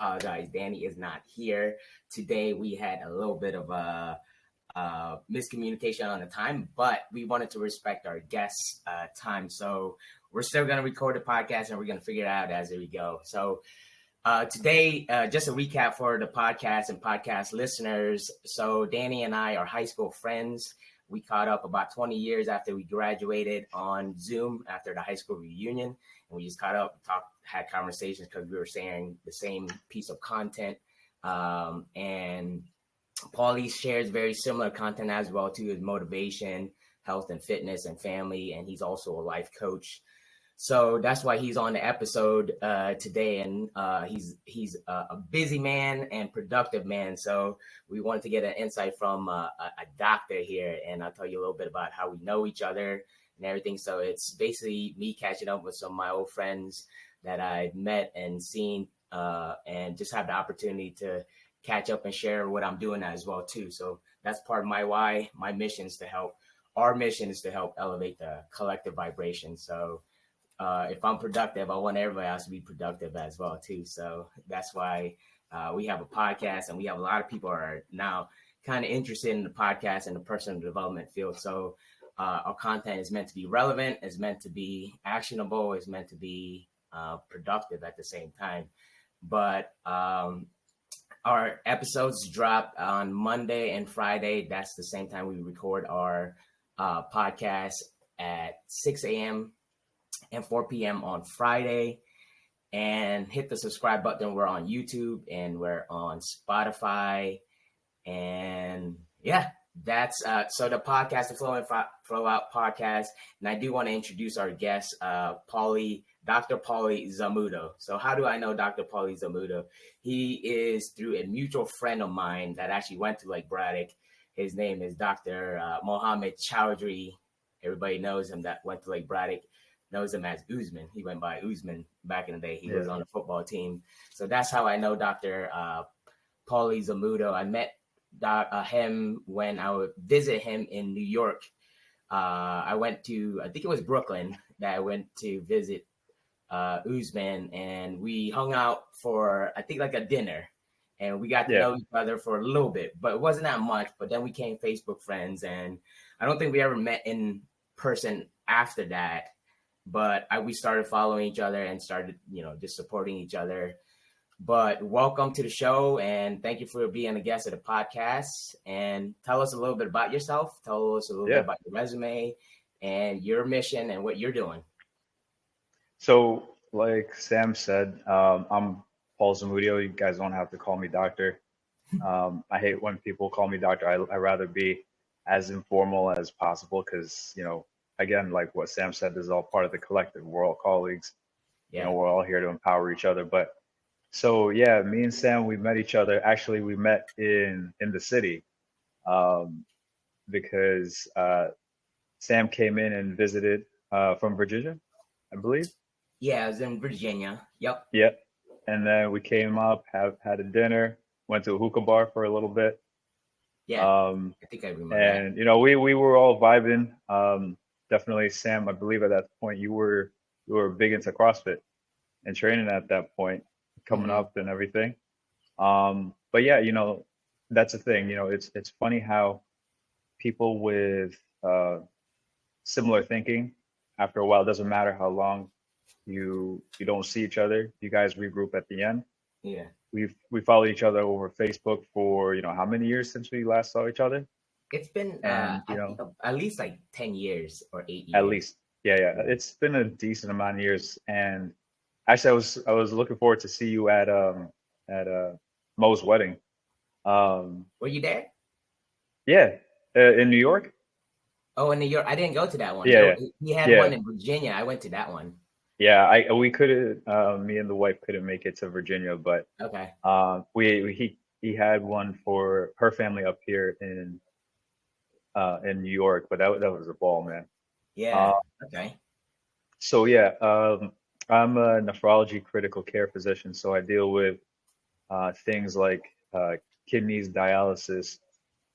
apologize. Danny is not here today. We had a little bit of a miscommunication on the time, but we wanted to respect our guests' time. So we're still going to record the podcast and we're going to figure it out as we go. So today, just a recap for the podcast and podcast listeners. So Danny and I are high school friends. We caught up about 20 years after we graduated on Zoom after the high school reunion. And we just caught up, had conversations because we were sharing the same piece of content. And Paulie shares very similar content as well to his motivation, health and fitness and family. And he's also a life coach. So that's why he's on the episode today. And he's a busy man and productive man. So we wanted to get an insight from a doctor here. And I'll tell you a little bit about how we know each other and everything. So it's basically me catching up with some of my old friends that I've met and seen and just have the opportunity to catch up and share what I'm doing as well, too. So that's part of my why. My mission is to help. Our mission is to help elevate the collective vibration. So if I'm productive, I want everybody else to be productive as well, too. So that's why we have a podcast, and we have a lot of people are now kind of interested in the podcast and the personal development field. So our content is meant to be relevant, is meant to be actionable, is meant to be productive at the same time. But our episodes drop on Monday and Friday. That's the same time we record our podcast at 6 a.m. and 4 p.m. on Friday. And hit the subscribe button. We're on YouTube and we're on Spotify. And yeah, that's so the podcast, the Flow Out podcast. And I do want to introduce our guest, Dr. Paulie Zamudio. So how do I know Dr. Paulie Zamudio? He is through a mutual friend of mine that actually went to Lake Braddock. His name is Dr. Mohammed Chowdhury. Everybody knows him that went to Lake Braddock. Knows him as Usman. He went by Usman back in the day. He was on the football team. So that's how I know Dr. Paulie Zamudio. I met him when I would visit him in New York. I went to, I think it was Brooklyn that I went to visit Usman, and we hung out for, I think, like a dinner. And we got to know each other for a little bit, but it wasn't that much. But then we became Facebook friends, and I don't think we ever met in person after that. But we started following each other and started, just supporting each other. But welcome to the show, and thank you for being a guest of the podcast. And tell us a little bit about yourself. Tell us a little bit about your resume and your mission and what you're doing. So, like Sam said, I'm Paul Zamudio. You guys don't have to call me doctor. I hate when people call me doctor. I rather be as informal as possible because, again, like what Sam said, this is all part of the collective. We're all colleagues. We're all here to empower each other. But so, me and Sam, we met each other. Actually, we met in the city because Sam came in and visited from Virginia, I believe. Yeah, I was in Virginia. Yep. Yep. And then we came up, had a dinner, went to a hookah bar for a little bit. Yeah, I think I remember and, that. We were all vibing. Definitely, Sam, I believe at that point you were big into CrossFit and training at that point, coming up and everything. But yeah, that's the thing. It's funny how people with similar thinking, after a while, it doesn't matter how long you don't see each other, you guys regroup at the end. Yeah. We followed each other over Facebook for, how many years since we last saw each other? It's been I think at least like 10 years or 8 years. At least. Yeah. It's been a decent amount of years. And actually I was looking forward to see you at Mo's wedding. Were you there? Yeah. In New York? Oh, in New York. I didn't go to that one. Yeah. He had one in Virginia. I went to that one. Yeah, we couldn't. Me and the wife couldn't make it to Virginia, but okay. He had one for her family up here in New York, but that was a ball, man. Yeah. Okay. So I'm a nephrology critical care physician, so I deal with things like kidneys, dialysis,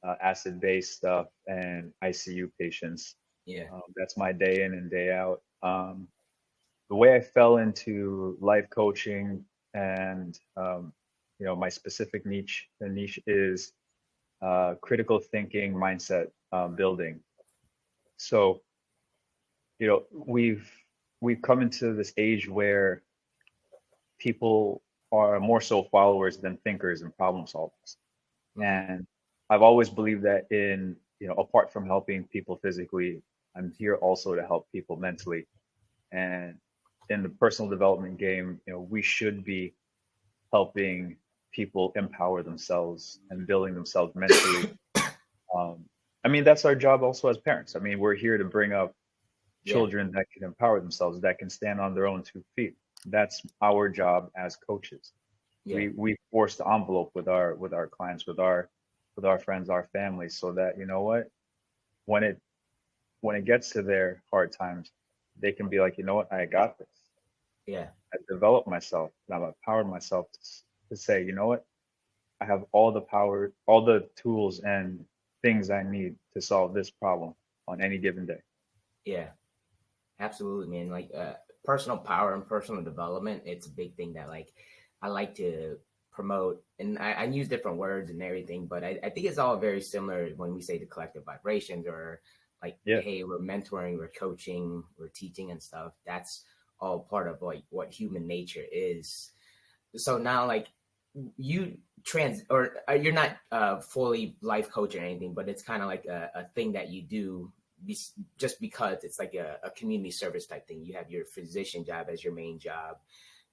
acid-based stuff, and ICU patients. Yeah. That's my day in and day out. The way I fell into life coaching and my specific niche. The niche is critical thinking mindset building. So, we've come into this age where people are more so followers than thinkers and problem solvers. Mhm. And I've always believed that apart from helping people physically, I'm here also to help people mentally. And in the personal development game, we should be helping people empower themselves and building themselves mentally. Um, I mean, that's our job also as parents. I mean, we're here to bring up Yeah, children that can empower themselves, that can stand on their own 2 feet. That's our job as coaches. yeah, We force the envelope with our clients, with our friends, our families, so that when it when it gets to their hard times, they can be like, I got this. yeah, I developed myself, and I've empowered myself to say, I have all the power, all the tools and things I need to solve this problem on any given day. yeah. Absolutely, man. Like personal power and personal development, it's a big thing that like I like to promote. And I use different words and everything, but I think it's all very similar when we say the collective vibrations or like, Yeah. hey, we're mentoring, we're coaching, we're teaching and stuff. That's all part of like what human nature is. So now like you trans or you're not fully life coach or anything, but it's kind of like a thing that you do just because it's like a community service type thing. You have your physician job as your main job,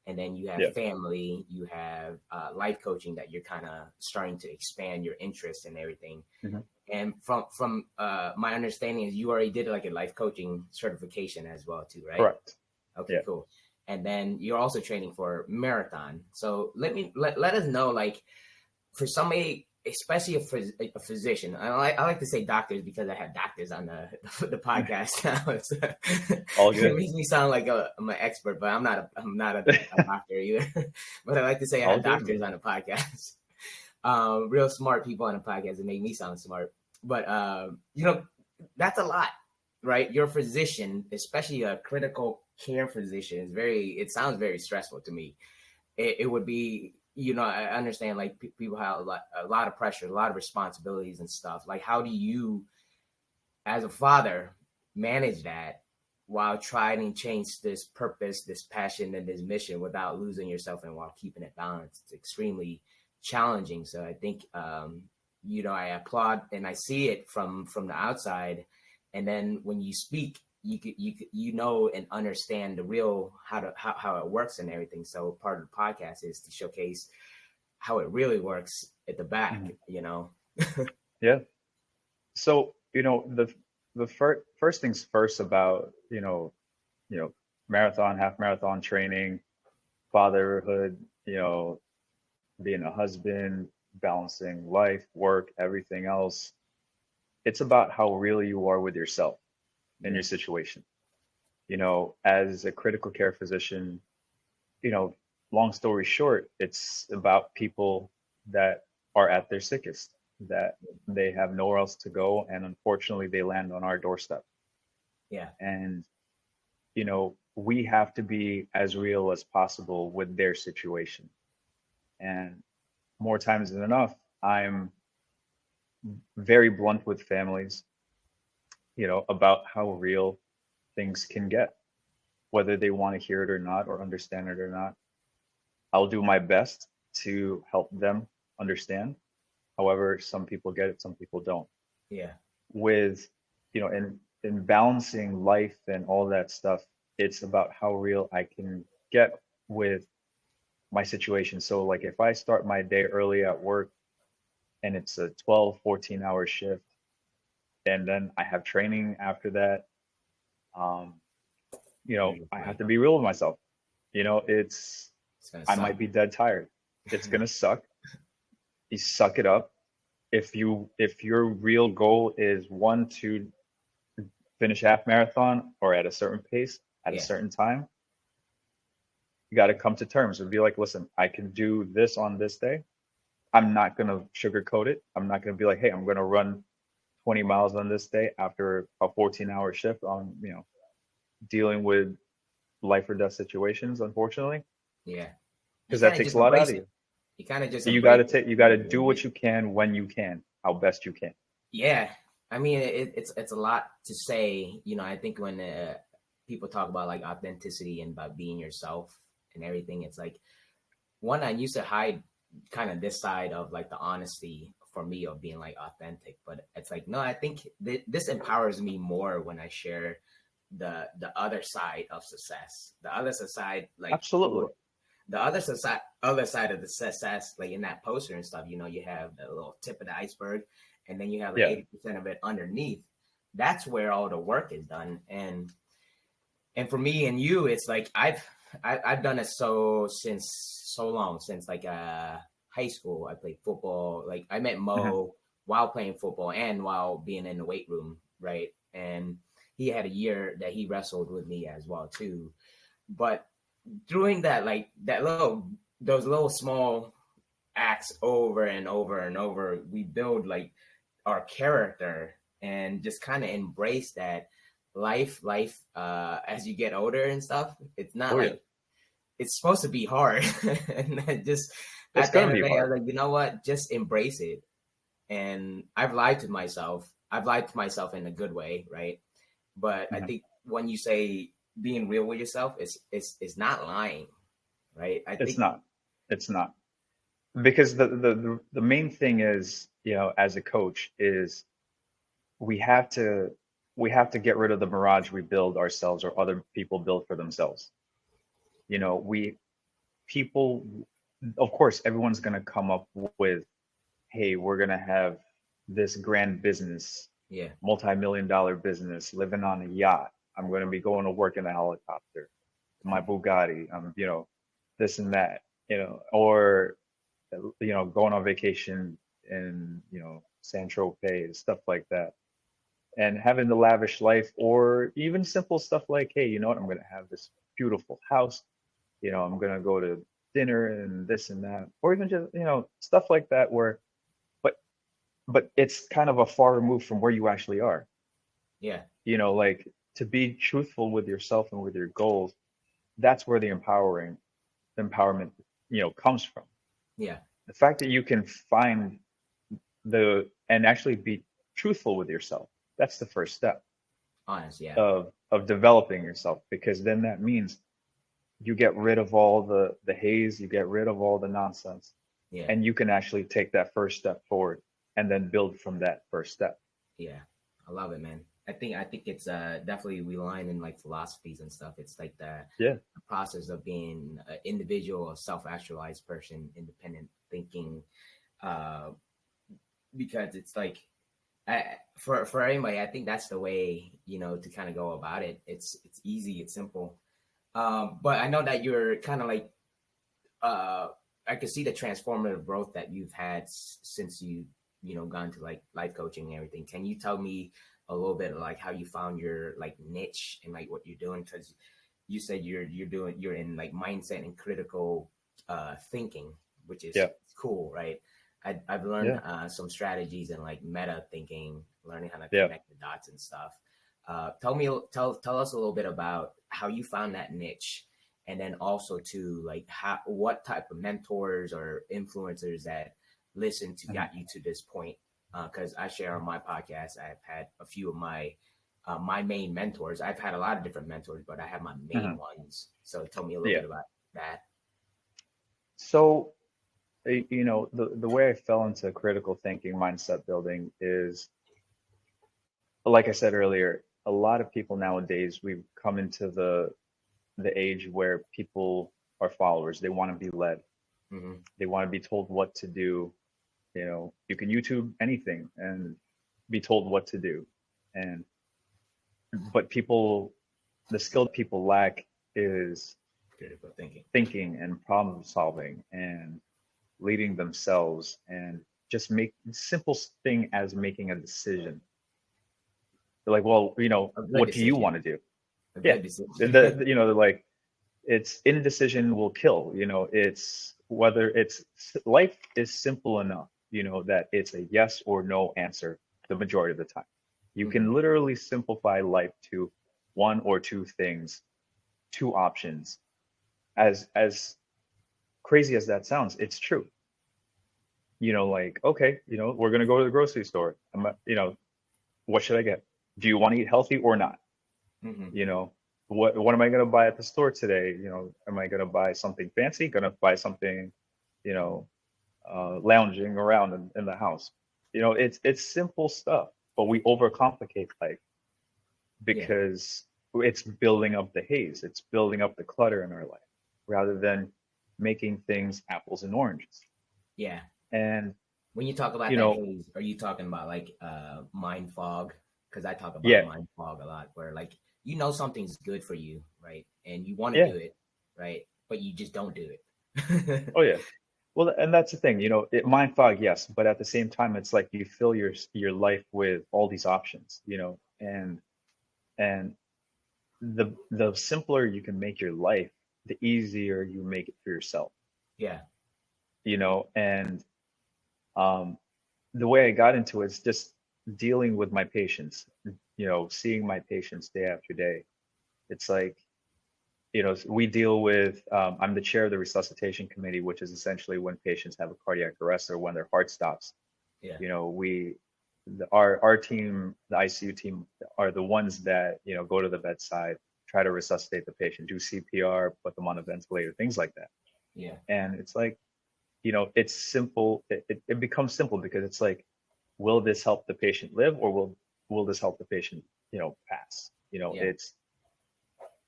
and then you have Yeah. family, you have life coaching that you're kind of starting to expand your interest and everything. Hmm. And from my understanding is you already did like a life coaching certification as well too, right? Correct. Okay, Yeah. cool. And then you're also training for marathon. So let us know, like, for somebody, especially a physician. I like to say doctors because I have doctors on the podcast now. All It good. makes me sound like I'm an expert, but I'm not a doctor either. But I like to say I All have good, doctors man. on the podcast. Real smart people on the podcast that make me sound smart. But that's a lot, right? Your physician, especially a critical care physician, is very. It sounds very stressful to me. It would be. I understand like people have a lot of pressure, a lot of responsibilities and stuff. Like, how do you, as a father, manage that while trying to change this purpose, this passion, and this mission without losing yourself and while keeping it balanced? It's extremely challenging. So I think, I applaud and I see it from the outside, and then when you speak, you and understand the real how it works and everything. So part of the podcast is to showcase how it really works at the back. Hmm. You know. Yeah. So, the first things first about, marathon, half marathon training, fatherhood, being a husband, balancing life, work, everything else. It's about how real you are with yourself and Yeah. your situation. As a critical care physician, you know, long story short, it's about people that are at their sickest, that they have nowhere else to go, and unfortunately, they land on our doorstep. Yeah. And, we have to be as real as possible with their situation. And more times than enough, I'm very blunt with families, about how real things can get, whether they want to hear it or not, or understand it or not. I'll do my best to help them understand. However, some people get it, some people don't. Yeah. With, in balancing life and all that stuff, it's about how real I can get with my situation. So like if I start my day early at work and it's a 12, 14-hour shift, and then I have training after that, um, I have Right. to be real with myself. It's It's gonna I suck. might be dead tired. It's gonna suck. You suck it up. If your real goal is one to finish half marathon or at a certain pace at a Yeah. certain time, you got to come to terms and be like, listen, I can do this on this day. I'm not gonna sugarcoat it. I'm not gonna be like, hey, I'm gonna run 20 miles on this day after a 14-hour shift on, dealing with life or death situations, unfortunately, Yeah. You because that kind of takes just a lot out embrace of it. you. You kind of just You embrace gotta it. take, you gotta do what you can when you can, how best you can. Yeah, I mean, it's a lot to say. I think when people talk about like authenticity and about being yourself and everything, it's like one, I used to hide kind of this side of like the honesty for me of being like authentic, but it's like no, I think this empowers me more when I share the other side of success, the other side, like Absolutely. the other side of the success, like in that poster and stuff. You have the little tip of the iceberg, and then you have like Yeah. 80% of it underneath. That's where all the work is done, and for me and you, it's like I've done it since so long, since like high school. I played football. Like I met Hmm. Mo while playing football and while being in the weight room, right? And he had a year that he wrestled with me as well too. But doing that, like those little small acts over and over and over, we build like our character and just kind of embrace that life as you get older and stuff. It's not Oh yeah. like it's supposed to be hard. And then just It's at the gonna end of be the day, I hard. was like, you know what, just embrace it. And I've lied to myself in a good way, right? But I Hmm. think when you say being real with yourself, it's not lying, right? I It's think. not. It's not. Because the main thing is, as a coach, is we have to we have to get rid of the mirage we build ourselves or other people build for themselves. We people, of course, everyone's gonna come up with, hey, we're gonna have this grand business, Yeah. multi-million dollar business, living on a yacht. I'm gonna be going to work in a helicopter, my Bugatti, this and that, or going on vacation in, San Tropez, stuff like that. And having the lavish life, or even simple stuff like, hey, you know what? I'm going to have this beautiful house. I'm going to go to dinner and this and that, or even just, stuff like that but, but it's kind of a far remove from where you actually are, Yeah. like to be truthful with yourself and with your goals. That's where the empowerment, comes from. Yeah. The fact that you can find and actually be truthful with yourself. That's the first step Honest. Yeah. of developing yourself, because then that means you get rid of all the haze, you get rid of all the nonsense, Yeah. and you can actually take that first step forward and then build from that first step. Yeah. I love it, man. I think it's definitely we line in like philosophies and stuff. It's like Yeah. the process of being an individual, a self-actualized person, independent thinking, uh, because it's like for anybody, I think that's the way to kind of go about it. It's easy, it's simple. But I know that you're kind of like uh, I can see the transformative growth that you've had since gone to like life coaching and everything. Can you tell me a little bit of like how you found your like niche and like what you're doing? Because you said you're in like mindset and critical thinking, which is Yeah. cool, right? I've learned Yeah. some strategies and like meta thinking, learning how to Yeah. connect the dots and stuff. Tell us a little bit about how you found that niche, and then also to like what type of mentors or influencers that listen to Mhm. got you to this point. Because I share on my podcast, I've had a few of my main mentors. I've had a lot of different mentors, but I have my main Mhm. ones. So tell me a little Yeah. bit about that. So, the way I fell into critical thinking, mindset building is, like I said earlier, a lot of people nowadays, we've come into the age where people are followers. They want to be led. Mm-hmm. They want to be told what to do. You can YouTube anything and be told what to do. And but the skill that people lack is Critical thinking. thinking and problem solving and leading themselves, and just make simple thing as making a decision. They're like, well, A good what do you decision. want to do? A Yeah. good decision. They're like, it's indecision will kill. It's whether it's life is simple enough, that it's a yes or no answer the majority of the time. You Hmm. can literally simplify life to one or two things, two options. As crazy as that sounds, it's true. like, okay, we're gonna go to the grocery store. What should I get? Do you want to eat healthy or not? Hmm. You know, what am I gonna buy at the store today? Am I gonna buy something fancy? Gonna buy something, you know, lounging around in the house? It's simple stuff, but we overcomplicate life Yeah. because it's building up the haze. It's building up the clutter in our life rather than making things apples and oranges. Yeah. And When you talk about you that know, haze, are you talking about like mind fog? Because I talk about yeah, mind fog a lot, where like you know something's good for you, right? And you want to yeah, do it, right? But you just don't do it. oh yeah. Well, and that's the thing, mind fog, yes, but at the same time, it's like you fill your life with all these options, and the simpler you can make your life, the easier you make it for yourself, Yeah. and um, the way I got into it is just dealing with my patients, seeing my patients day after day. It's like, we deal with, I'm the chair of the resuscitation committee, which is essentially when patients have a cardiac arrest or when their heart stops. Yeah. Our team, the ICU team, are the ones that, go to the bedside, try to resuscitate the patient, do CPR, put them on a ventilator, things like that. Yeah. And it's like, it's simple. It becomes simple because it's like, will this help the patient live or will this help the patient, pass? Yeah.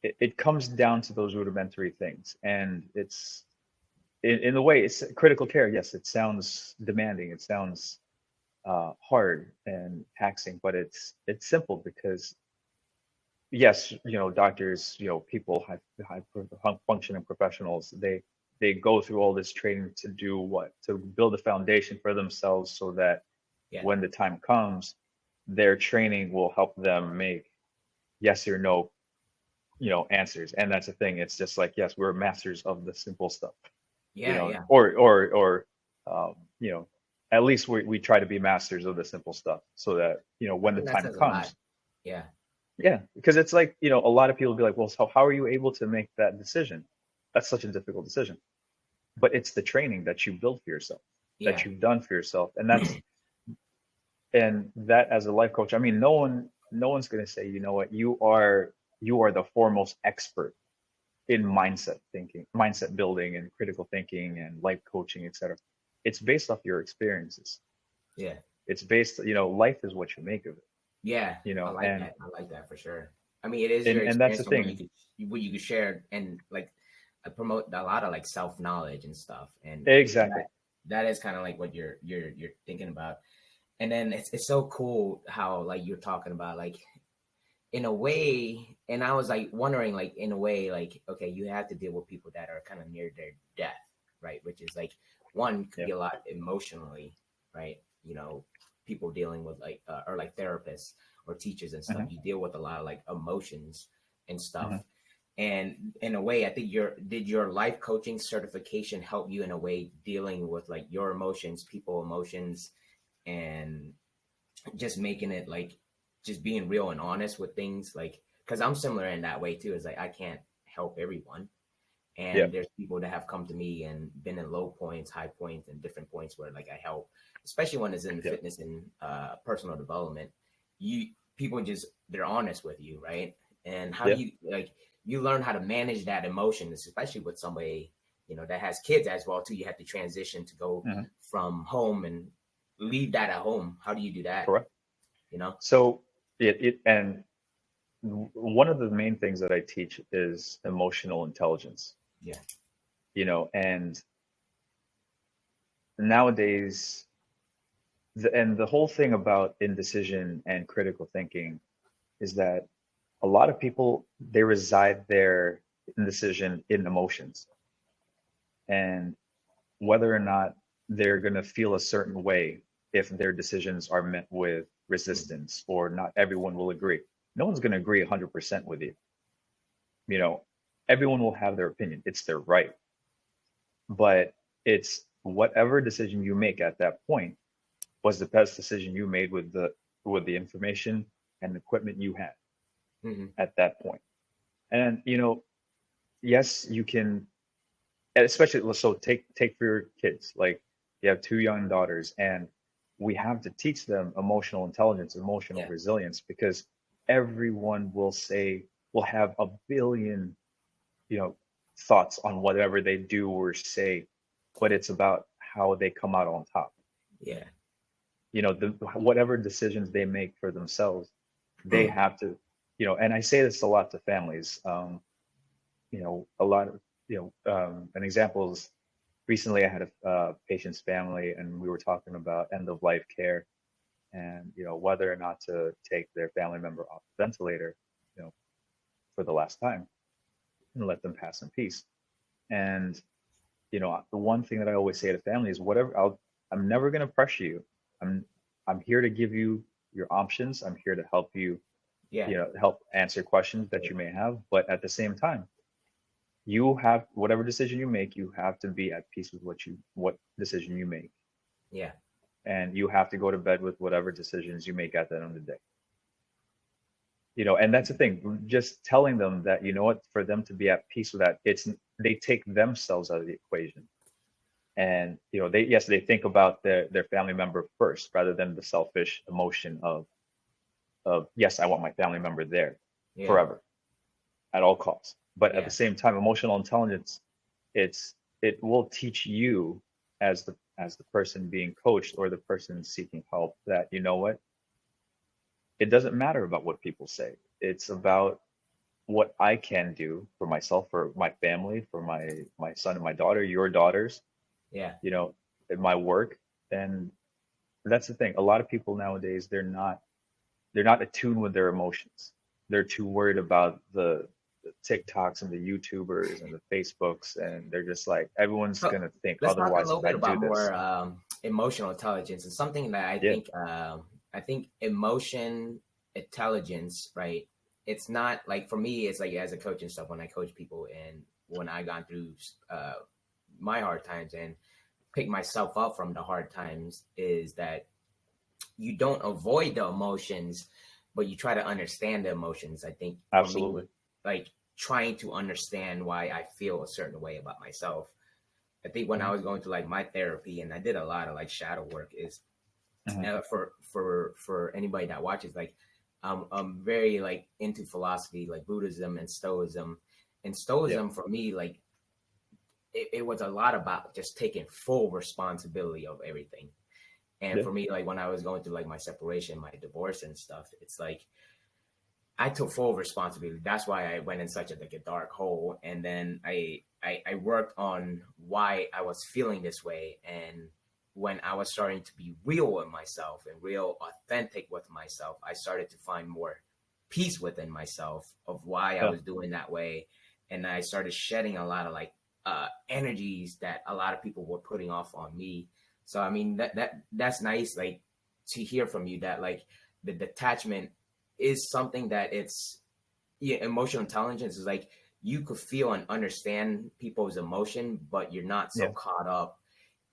It comes down to those rudimentary things. And it's in a way, it's critical care. Yes, it sounds demanding. It sounds hard and taxing, but it's simple because yes, doctors, people, high functioning professionals, they go through all this training to do what? To build a foundation for themselves so that Yeah. when the time comes, their training will help them make yes or no, answers. And that's the thing. It's just like, yes, we're masters of the simple stuff, Yeah. Yeah. or you know, at least we try to be masters of the simple stuff so that, I when the think that time says a lot. comes, Yeah. yeah, because it's like, a lot of people be like, well, so how are you able to make that decision? That's such a difficult decision. But it's the training that you build for yourself, that Yeah. you've done for yourself. And that as a life coach, I mean, no one's going to say, you know what, you are the foremost expert in mindset thinking, mindset building and critical thinking and life coaching, etc. It's based off your experiences. Yeah. It's based, life is what you make of it, Yeah. I like and that. I like that for sure. I mean, it is and your and that's the experience and thing. what you could share and like promote a lot of like self knowledge and stuff. And Exactly. that is kind of like what you're thinking about. And then it's so cool how like you're talking about like in a way, and I was like wondering like in a way like okay, you have to deal with people that are kind of near their death, right? Which is like one could Yeah. be a lot emotionally, right? People dealing with like or like therapists or teachers and stuff, Hmm. you deal with a lot of like emotions and Hmm. stuff. And in a way, I think your life coaching certification help you in a way dealing with like your emotions, people emotions, and just making it like just being real and honest with things like because I'm similar in that way too. Is like I can't help everyone, Yeah. and there's people that have come to me and been in low points, high points, and different points where like I help, especially when it's in Yeah. fitness and personal development. You people just they're honest with you, right? And how do Yeah. you like you learn how to manage that emotion, especially with somebody that has kids as well too. You have to transition to go Hmm. from home and leave that at home. How do you do that? Correct. You know? So and one of the main things that I teach is emotional intelligence, Yeah. and nowadays, and the whole thing about indecision and critical thinking is that a lot of people, they reside their indecision in emotions, and whether or not they're going to feel a certain way if their decisions are met with Mm. resistance or not everyone will agree. No one's going to agree 100% with you. You know, everyone will have their opinion. It's their right. But it's whatever decision you make at that point was the best decision you made with the information and equipment you had Mm-hmm. at that point. And yes, you can, and especially so take for your kids. Like You have two young daughters, and we have to teach them emotional intelligence, emotional Yeah. resilience, because everyone will have a billion, you know, thoughts on whatever they do or say, but it's about how they come out on top. Yeah. Whatever decisions they make for themselves, they have to, and I say this a lot to families. A lot of, an example is recently I had a patient's family, and we were talking about end of life care, and whether or not to take their family member off the ventilator, you know, for the last time, and let them pass in peace. And the one thing that I always say to families, I'm never going to pressure you. I'm I'm here to give you your options. I'm here to help you, Yeah. help answer questions that you may have. But at the same time, you have whatever decision you make, you have to be at peace with what decision you make, Yeah. and you have to go to bed with whatever decisions you make at the end of the day. And that's the thing. Just telling them that, what, for them to be at peace with that, they take themselves out of the equation. And they think about their family member first rather than the selfish emotion of yes, I want my family member there Yeah. forever at all costs. But at the Yeah. same time, emotional intelligence, it will teach you as the person being coached or the person seeking help that, what, it doesn't matter about what people say. It's about what I can do for myself, for my family, for my son and my daughter, your daughters, Yeah. you know, in my work. And that's the thing. A lot of people nowadays, they're not attuned with their emotions. They're too worried about the TikToks and the YouTubers and the Facebooks, and they're just like, everyone's So gonna think let's talk a otherwise little if I bit do about this. more emotional intelligence. And something that Yeah, I think emotion intelligence, right? It's not like, for me, it's like as a coach and stuff, when I coach people and when I gone through uh, my hard times and pick myself up from the hard times, is that you don't avoid the emotions, but you try to understand the emotions. I think for me, absolutely. like trying to understand why I feel a certain way about myself. I think when I Hmm. was going through like my therapy, and I did a lot of like shadow work, is Hmm. for anybody that watches, like I'm very like into philosophy, like Buddhism and Stoicism. And Yeah, Stoicism for me, like it was a lot about just taking full responsibility of everything. And yeah, for me, like when I was going through like my separation, my divorce and stuff, it's like I took full responsibility. That's why I went in such a like a dark hole. And then I worked on why I was feeling this way. And when I was starting to be real with myself and real authentic with myself, I started to find more peace within myself of why I yeah, was doing that way. And I started shedding a lot of like energies that a lot of people were putting off on me. So I mean that's nice, like to hear from you that like the detachment is something that it's, yeah, emotional intelligence is like you could feel and understand people's emotion, but you're not so yeah, caught up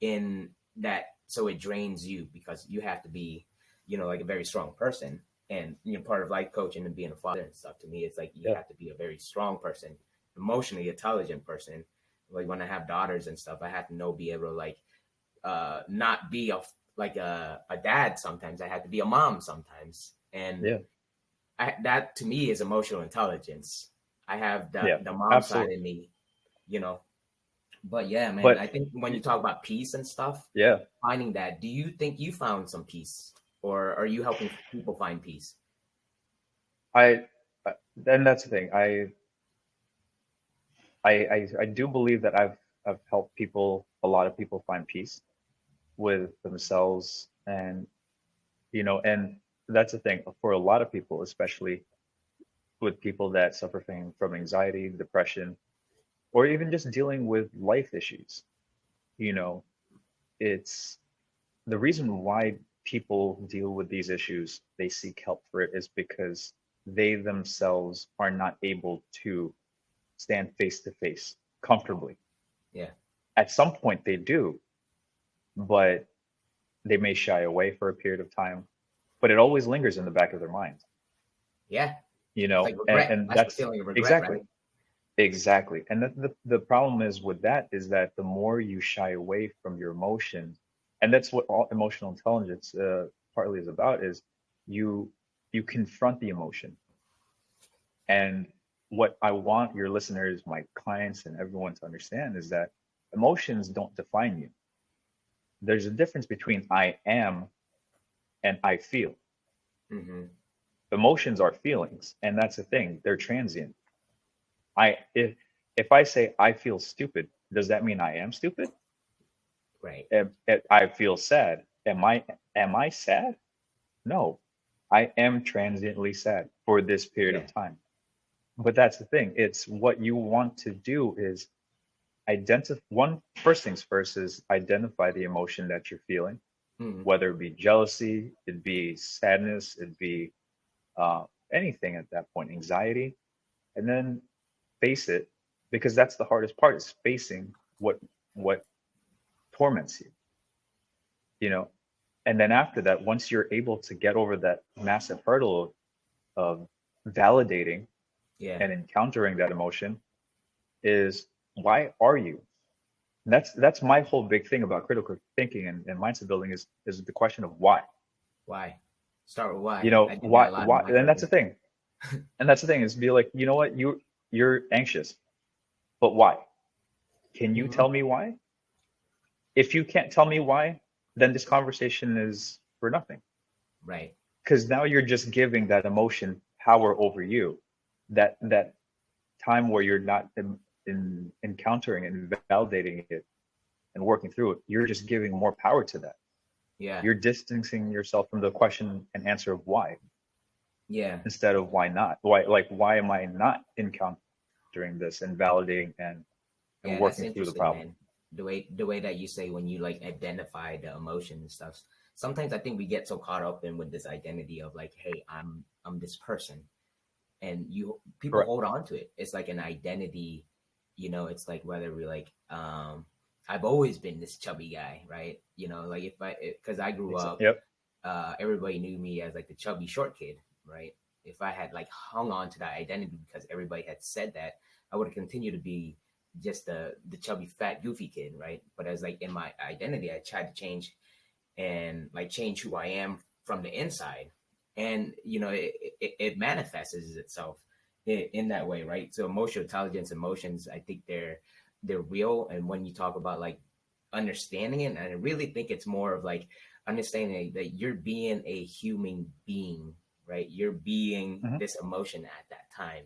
in that, so it drains you, because you have to be, like a very strong person. And part of life coaching and being a father and stuff, to me, it's like you yeah, have to be a very strong person, emotionally intelligent person. Like when I have daughters and stuff, I have to be able to like not be a dad sometimes. I had to be a mom sometimes. And yeah, that to me is emotional intelligence. I have yeah, the mom side absolutely. in me, you know. But yeah, man, But I think when you talk about peace and stuff, yeah, finding that, do you think you found some peace, or are you helping people find peace? I, and that's the thing. I do believe that I've helped a lot of people find peace with themselves, and that's the thing for a lot of people, especially with people that suffer from anxiety, depression, or even just dealing with life issues. You know, it's the reason why people deal with these issues, they seek help for it, is because they themselves are not able to stand face to face comfortably. Yeah, At some point they do, but they may shy away for a period of time, but it always lingers in the back of their minds, yeah. you It's know, like and, regret. and That's the that's feeling of regret, exactly, right? exactly. And the problem is with that is that the more you shy away from your emotions, And that's what all emotional intelligence partly is about, is you you confront the emotion. And what I want your listeners, my clients, and everyone to understand is that emotions don't define you. There's a difference between I am and I feel. Mm-hmm. Emotions are feelings, and that's the thing. They're transient. I if I say I feel stupid, does that mean I am stupid? Right. If I feel sad, am I sad? No, I am transiently sad for this period Yeah. of time. But that's the thing. It's what you want to do is identify one first things first is identify the emotion that you're feeling, Mm-hmm. whether it be jealousy, it'd be sadness, it'd be anything at that point, anxiety, and then face it, because that's the hardest part, is facing what torments you, you know. And then after that, once you're able to get over that massive hurdle of validating Yeah. and encountering that emotion, is why are you? And that's my whole big thing about critical thinking and mindset building is the question of why. Why? Start with You why. I know, did that why a lot in why my and that's the career. thing. And that's the thing, is be like, you know what, you're anxious, but why? Can you Mm-hmm. tell me why? If you can't tell me why, then this conversation is for nothing. Right. Because now you're just giving that emotion power over you. That time where you're not encountering and validating it and working through it, you're just giving more power to that. Yeah. You're distancing yourself from the question and answer of why, Yeah. instead of why not. Why am I not encountering this and validating and Yeah. That's working through the interesting, problem? man. The way that you say when you like identify the emotion and stuff. Sometimes I think we get so caught up in with this identity of like, hey, I'm this person, and you people Correct. hold on to it. It's like an identity, it's like whether we like I've always been this chubby guy, right? Like if I because I grew up, Yep. everybody knew me as like the chubby short kid, right? If I had like hung on to that identity because everybody had said that, I would have continued to be just the chubby fat goofy kid, right? But as like in my identity, I tried to change and like change who I am from the inside. And it manifests itself in that way, right? So emotional intelligence, emotions, I think they're real. And when you talk about like understanding it, and I really think it's more of like understanding that you're being a human being, right? You're being Hmm. this emotion at that time,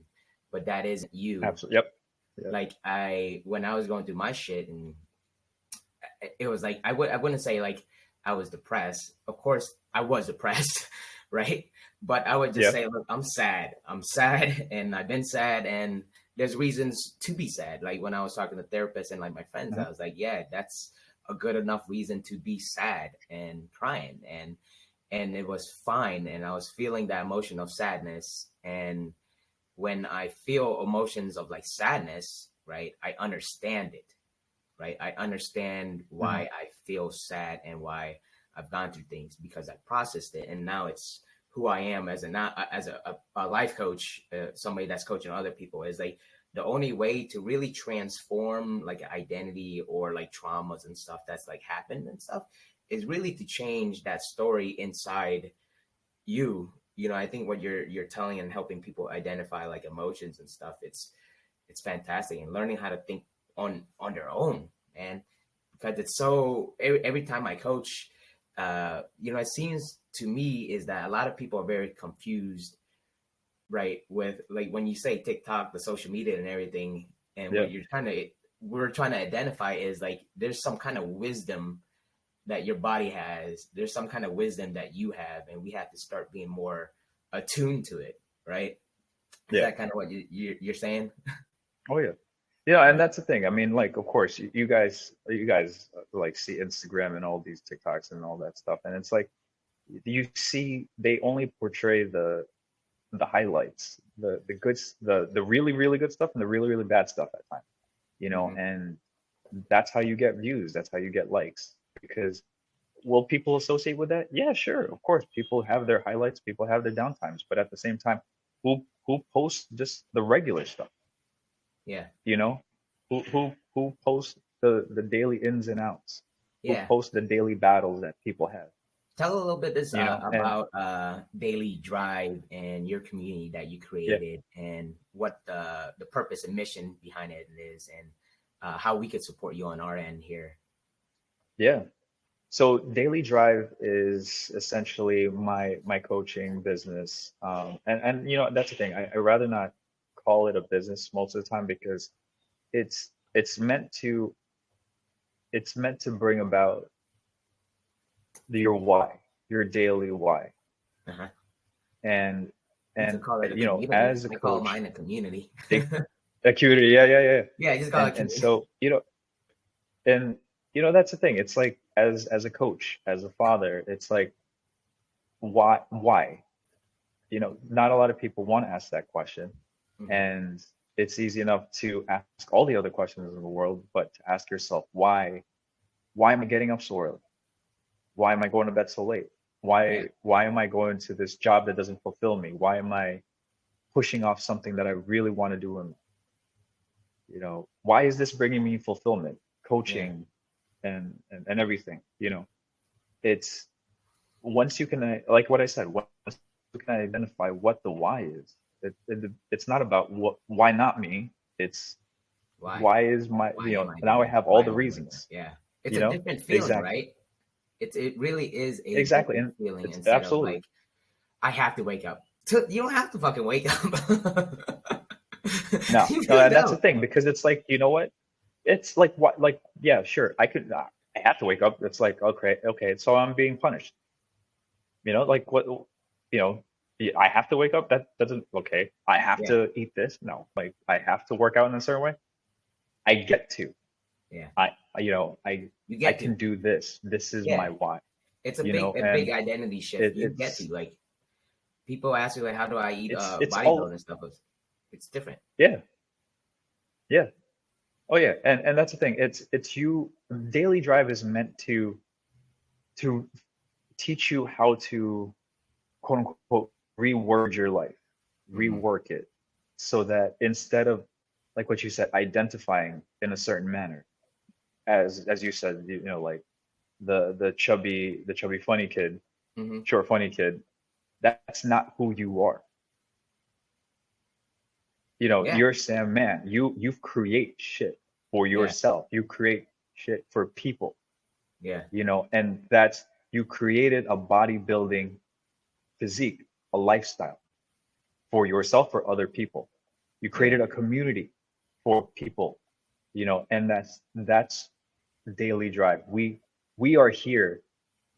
but that isn't you. Absolutely. Yep. Yep. Like when I was going through my shit, and it was like I wouldn't say like I was depressed. Of course, I was depressed, right? But I would just Yep. say, look, I'm sad. I'm sad, and I've been sad, and there's reasons to be sad. Like when I was talking to therapists and like my friends, I Hmm. was like, yeah, that's a good enough reason to be sad and crying, and it was fine, and I was feeling that emotion of sadness, and when I feel emotions of like sadness, right, I understand it, right? I understand Hmm. why I feel sad and why I've gone through things because I processed it, and now it's who I am as a life coach, somebody that's coaching other people. Is like the only way to really transform like identity or like traumas and stuff that's like happened and stuff is really to change that story inside you. I think what you're telling and helping people identify like emotions and stuff, it's fantastic, and learning how to think on their own, man, because it's so every time I coach, it seems to me is that a lot of people are very confused, right, with like when you say TikTok, the social media and everything, and what Yep. you're trying to we're trying to identify is like there's some kind of wisdom that your body has, there's some kind of wisdom that you have, and we have to start being more attuned to it, right? Is Yeah. that kind of what you're saying? Oh yeah. Yeah, and Right. that's the thing. I mean, like, of course, you guys like see Instagram and all these TikToks and all that stuff, and it's like you see they only portray the highlights, the goods, the really really good stuff and the really really bad stuff at times, Hmm. and that's how you get views, that's how you get likes. Because will people associate with that? Yeah, sure, of course. People have their highlights, people have their downtimes, but at the same time, who posts just the regular stuff? Yeah. You know, who posts the daily ins and outs? who Yeah. post the daily battles that people have, Tell a little bit this and about Daily Drive and your community that you yeah, created, and what the purpose and mission behind it is, and how we could support you on our end here. yeah. So Daily Drive is essentially my coaching business, and that's the thing. I rather not call it a business most of the time because it's it's meant to it's meant to bring about your why, your daily why, Uh-huh. and You could and call it a community. as a I call coach, mine a community. it, acuity, yeah, yeah, yeah, Yeah, I just call it a and community. so and that's the thing. It's like as a coach, as a father, it's like why? Not a lot of people want to ask that question. Hmm. And it's easy enough to ask all the other questions in the world, but to ask yourself, why am I getting up so early? Why am I going to bed so late? Yeah, Why am I going to this job that doesn't fulfill me? Why am I pushing off something that I really want to do? And why is this bringing me fulfillment, yeah, coaching, and everything? It's once you can, like what I said, once you can identify what the why is, it's not about why not me. It's why? why is Why am I now I doing it? have all Why the am I doing it? reasons, Yeah, it's a different feeling, exactly, right? It really is a exactly, different and feeling it's instead of absolutely like I have to wake up. You don't have to fucking wake up. no, You no, really and that's the don't. thing because it's like what it's like what like yeah, sure, I have to wake up. It's like okay, okay, so I'm being punished. Like what, I have to wake up. That doesn't, okay. I have Yeah, to eat this. No, like I have to work out in a certain way. I get to. yeah. I You get can to. do this. This is my Yeah, why. it's a big And identity shift. it, You get it's to like people ask you like, how do I eat it's bodybuilding all and stuff? It's different. yeah, yeah. Oh yeah. And that's the thing. It's you. Daily Drive is meant to teach you how to quote unquote reword your life, Hmm. rework it, so that instead of, like what you said, identifying in a certain manner, as you said, like the chubby funny kid, Hmm. short funny kid, that's not who you are. Yeah, You're Sam Man. You create shit for yeah, yourself. You create shit for people, yeah, and that's you created a bodybuilding physique, a lifestyle for yourself, for other people. You yeah. created a community for people, and that's Daily Drive. We are here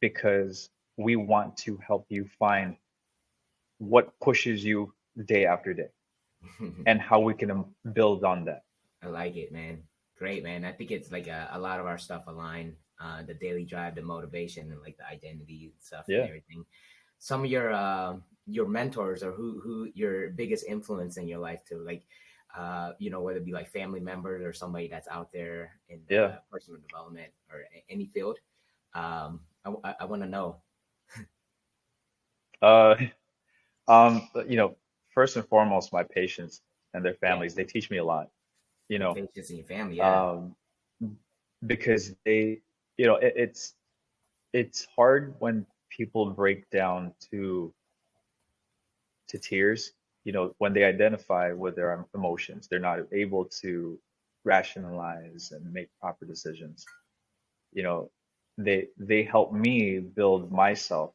because we want to help you find what pushes you day after day and how we can build on that. I like it, man. Great, man. I think it's like a lot of our stuff align. The daily drive, the motivation, and like the identity stuff and Yeah. everything. Some of your mentors or who your biggest influence in your life to like, whether it be like family members or somebody that's out there in Yeah. personal development or any field. I want to know. Uh, but, first and foremost, my patients and their Yeah, families, they teach me a lot, you your know, patients in your family. Yeah. um, because it's hard when people break down to tears, when they identify with their emotions. They're not able to rationalize and make proper decisions. You know, they help me build myself,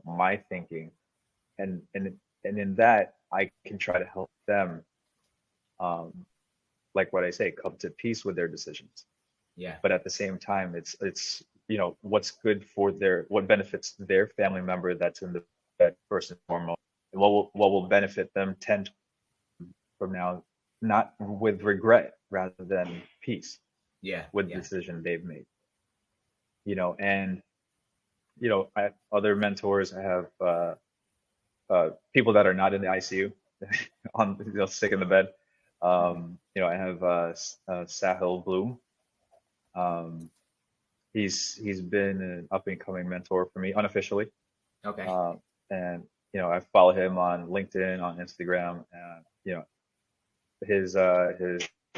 my thinking, and in that I can try to help them, um, like what I say, come to peace with their decisions. Yeah. But at the same time, it's what's good for what benefits their family member that's in the bed first and foremost, and what will benefit them 10 from now, not with regret rather than peace Yeah. with the Yeah. decision they've made. And other mentors, I have people that are not in the ICU on sick in the bed. Mhm. I have Sahil Bloom. Um, he's been an up and coming mentor for me unofficially. Okay. Uh, and I follow him on LinkedIn, on Instagram, and his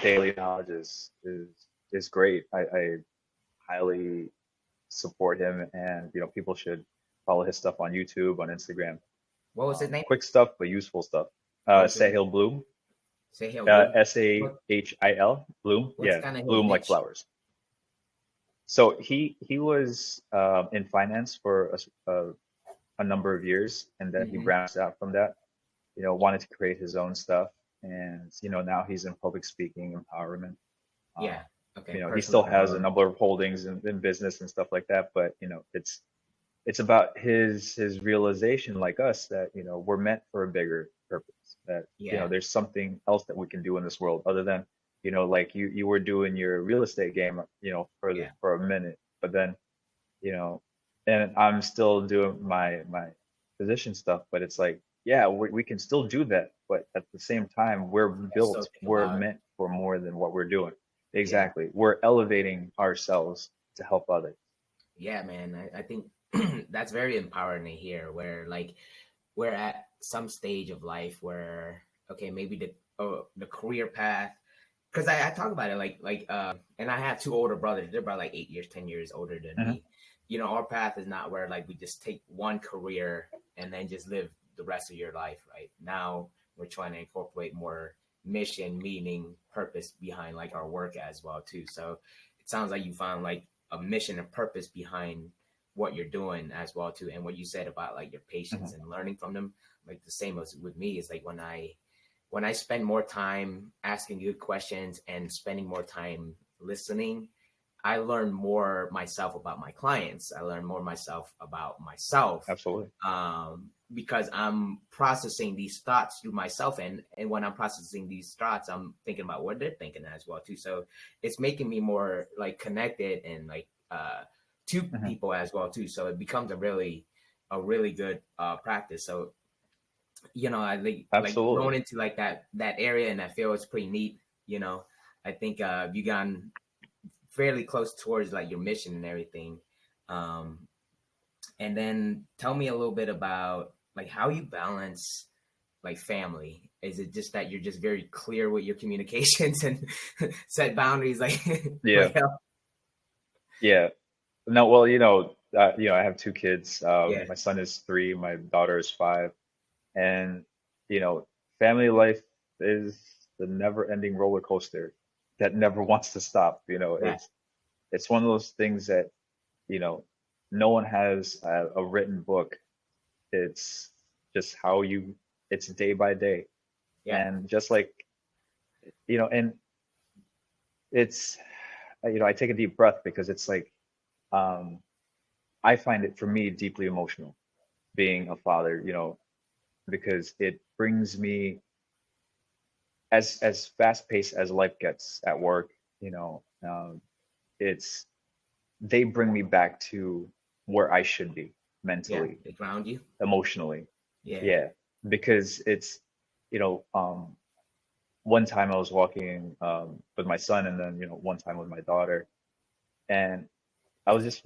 daily knowledge is great. I highly support him, and people should follow his stuff on YouTube, on Instagram. What was his name? Quick stuff, but useful stuff. What was his name? Sahil Bloom, Say Hill Bloom. What Sahil Bloom. what's Yeah, kind of his bloom like niche? flowers. So he was in finance for a number of years, and then he Hmm. branched out from that. Wanted to create his own stuff, and now he's in public speaking, empowerment. Yeah. Um, Okay. he Personal still has a development. number of holdings in business and stuff like that, but it's about his realization, like us, that we're meant for a bigger purpose, that Yeah. there's something else that we can do in this world other than like you were doing your real estate game Yeah. for a minute, but then you know and I'm still doing my physician stuff, but it's like, yeah, we can still do that, but at the same time So think we're about meant for more than what we're doing. yeah. Exactly, we're elevating ourselves to help others. Yeah, man. I think that's very empowering to hear where like we're at some stage of life where okay, maybe the career path because I talk about it and I have two older brothers. They're about like 8 years, 10 years older than Hmm. me. Our path is not where like we just take one career and then just live the rest of your life. Right now, we're trying to incorporate more mission, meaning, purpose behind like our work as well too. So it sounds like you found like a mission and purpose behind what you're doing as well too. And what you said about like your patients Hmm. and learning from them, like the same as with me is like when I spend more time asking good questions and spending more time listening, I learn more myself about my clients. I learn more myself about myself Absolutely. because I'm processing these thoughts through myself. And when I'm processing these thoughts, I'm thinking about what they're thinking as well too. So it's making me more like connected and like to Hmm. people as well too. So it becomes a really good practice. So I like Absolutely. going into like that area and that field is pretty neat. I think you gotten fairly close towards like your mission and everything. Um, and then tell me a little bit about like how you balance like family. Is it just that you're just very clear with your communications and set boundaries like Yeah. like hell? Yeah. No, well, I have two kids. Yeah, My son is 3, my daughter is 5, and you know, family life is the never-ending roller coaster that never wants to stop. yeah, It's one of those things that you know, no one has a written book. It's just it's day by day, yeah, and just like and it's I take a deep breath because it's like um, I find it, for me, deeply emotional being a father, because it brings me, as fast paced as life gets at work, it's they bring me back to where I should be yeah. mentally, They ground you. emotionally. Yeah, Yeah, because it's you know one time I was walking with my son, and then one time with my daughter, and I was just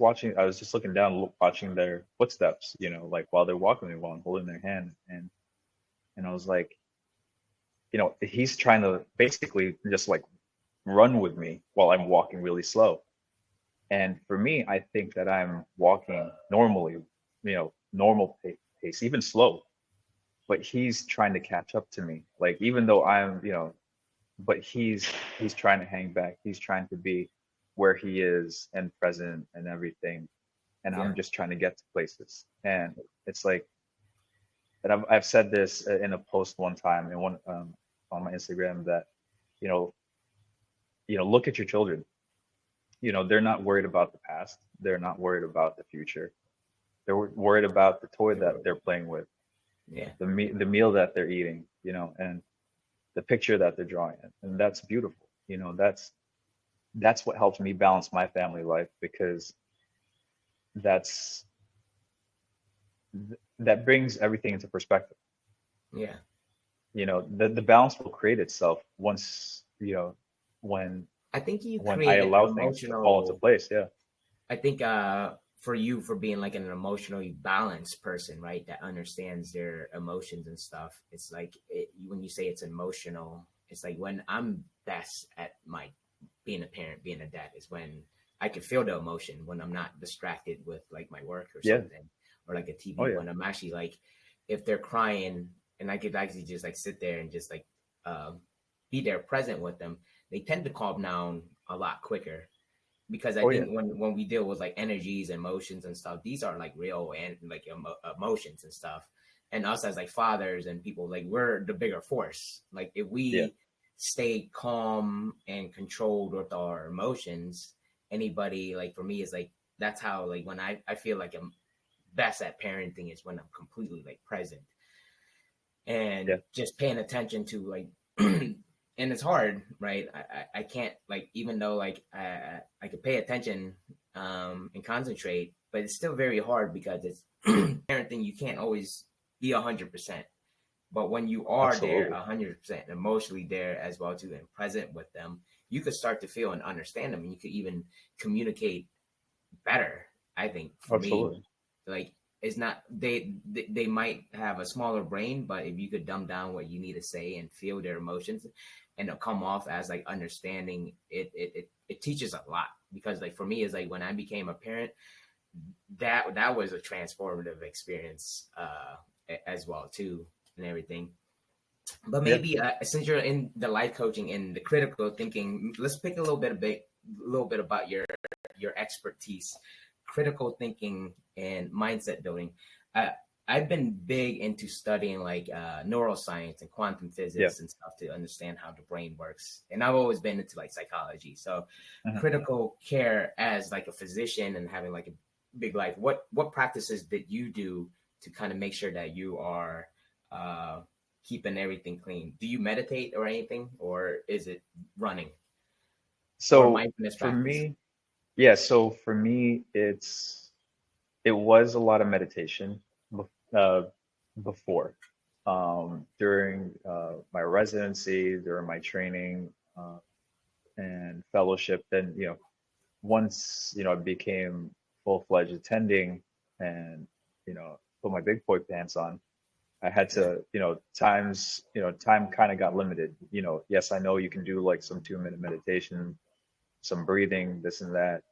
looking down, watching their footsteps, like while they're walking me, while I'm holding their hand. And I was like, he's trying to basically just like run with me while I'm walking really slow. And for me, I think that I'm walking normally, normal pace, even slow, but he's trying to catch up to me. Like, even though but he's trying to hang back. He's trying to be where he is and present and everything, and yeah, I'm just trying to get to places. And it's like, and I've said this in a post one time, in one on my Instagram, that you know look at your children. They're not worried about the past. They're not worried about the future. They're worried about the toy that they're playing with, yeah, the meal that they're eating, and the picture that they're drawing. And that's beautiful. That's what helps me balance my family life, because that's that brings everything into perspective. yeah. The balance will create itself once, when I think you I create an allow things to fall into emotional. place. Yeah. I think for you for being like an emotionally balanced person, right? That understands their emotions and stuff. It's like when you say it's emotional, it's like when I'm best at my being a parent, being a dad is when I can feel the emotion when I'm not distracted with like my work or Yeah. something, or like a Oh TV, yeah. when I'm actually like, if they're crying and I could actually just like sit there and just like be there present with them, they tend to calm down a lot quicker. Because I Oh yeah. think when we deal with like energies, emotions, and stuff, these are like real and like emotions and stuff. And us as like fathers and people, like we're the bigger force. Like if Yeah. we stay calm and controlled with our emotions, anybody, like for me is like, that's how like when I feel like I'm best at parenting is when I'm completely like present and Yeah. just paying attention to like and it's hard, right? I can't like, even though like I could pay attention and concentrate, but it's still very hard because it's parenting. You can't always be 100%, but when you are there Absolutely. 100% emotionally there as well too and present with them, you could start to feel and understand them, and you could even communicate better. I think for me, Absolutely. like it's not they might have a smaller brain, but if you could dumb down what you need to say and feel their emotions, and it'll come off as like understanding it teaches a lot. Because like for me, is like when I became a parent, that was a transformative experience as well too, and everything. But Yeah. maybe since you're in the life coaching and the critical thinking, let's pick a little bit about your expertise, critical thinking and mindset building. I, I've been big into studying like neuroscience and quantum Yeah. physics and stuff to understand how the brain works. And I've always been into like psychology. So Mhm. critical care as like a physician and having like a big life, what practices did you do to kind of make sure that you are uh, keeping everything clean? Do you meditate or anything, or is it running or So mindfulness for practice? me, yeah, so for me, it was a lot of meditation uh, before, during my residency, during my training, and fellowship. Then, once, I became full-fledged attending and, put my big boy pants on, I had Yeah, to, time kind of got limited. Yes, I know you can do like some 2-minute meditation, some breathing, this and that.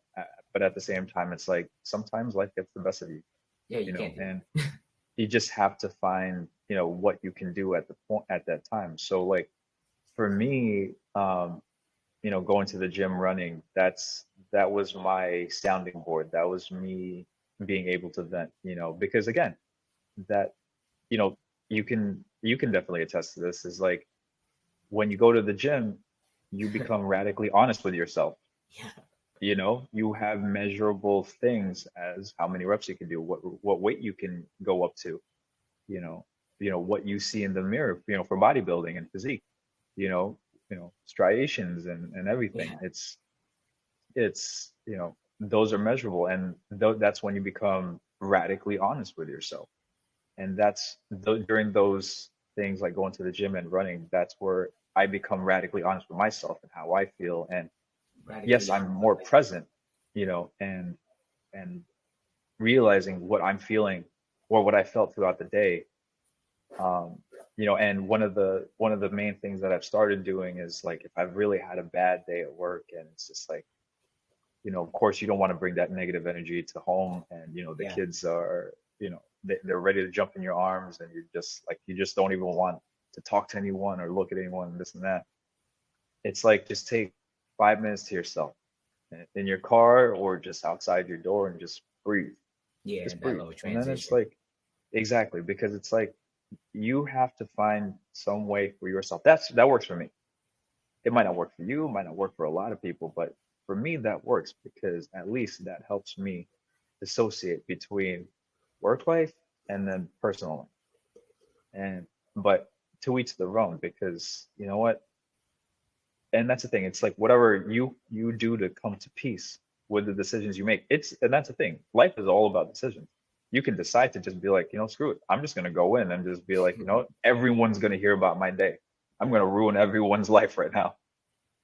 But at the same time, it's like sometimes life gets the best of you, yeah, you can't do and that. you just have to find, what you can do at the point at that time. So like for me, going to the gym, running, that was my sounding board. That was me being able to vent, because again, that, you know, you can definitely attest to this, is like when you go to the gym, you become radically honest with yourself. Yeah, You have measurable things as how many reps you can do, what weight you can go up to, you know, what you see in the mirror, for bodybuilding and physique, you know, striations and everything. yeah, It's those are measurable, and that's when you become radically honest with yourself. And that's during those things like going to the gym and running, that's where I become radically honest with myself and how I feel. And yes, radically I'm honest. I more like that. present, and realizing what I'm feeling or what I felt throughout the day. Um, and one of the main things that I've started doing is like if I've really had a bad day at work, and it's just like, of course you don't want to bring that negative energy to home, and the Yeah, kids are, they're ready to jump in your arms, and you just don't even want to talk to anyone or look at anyone, this and that. It's like just take 5 minutes to yourself in your car or just outside your door and just breathe. yeah, Just that breathe. little And then it's transition. like, exactly, because it's like you have to find some way for yourself. That works for me. It might not work for you, it might not work for a lot of people, but for me that works because at least that helps me dissociate between work life and then personal life. And but to each their own, because you know what? And that's the thing. It's like whatever you do to come to peace with the decisions you make. And that's the thing. Life is all about decisions. You can decide to just be like, screw it. I'm just gonna go in and just be like, everyone's gonna hear about my day. I'm gonna ruin everyone's life right now.